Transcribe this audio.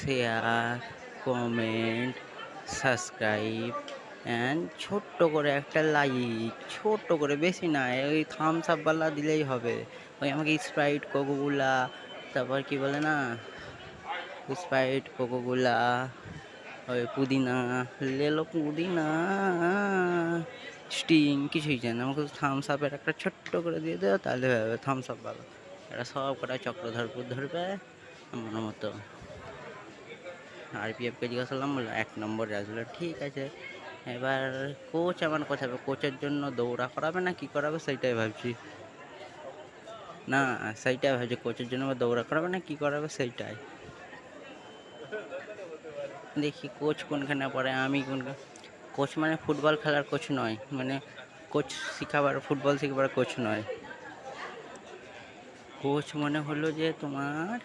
Share, comment, subscribe and ছোট্ট করে একটা লাইক, ছোট্ট করে, বেশি না, ওই থামস আপওয়ালা দিলেই হবে। ওই আমাকে স্প্রাইট, কোকোকোলা, তারপর কি বলে না, স্প্রাইট, কোকোকোলা, ওই পুদিনা, লেলো পুদিনা, স্টিং কিছুই চাই না, আমাকে থামস আপের একটা ছোট্ট করে দিয়ে দেওয়া, তাহলে হয়ে যাবে থামস আপ ভালো। এরা সব কটা চক্রধরপুর ধরবে মনে মতো। আরপিএফকে জিজ্ঞাসা করলাম, বললো 1 নম্বর আসলো, ঠিক আছে। এবার কোচ আমার কোথায়, কোচের জন্য দৌড়া করাবে না কি করাবে সেইটাই ভাবছি। না, সেইটাই ভাবছি, কোচের জন্য দৌড়া করাবে না কি করাবে সেইটাই দেখি। কোচ কোনখানে পড়ে, আমি কোনখানে। কোচ মানে ফুটবল খেলার কোচ নয়, মানে কোচ শেখাবার, ফুটবল শেখাবার কোচ নয়। কোচ মানে হলো যে তোমার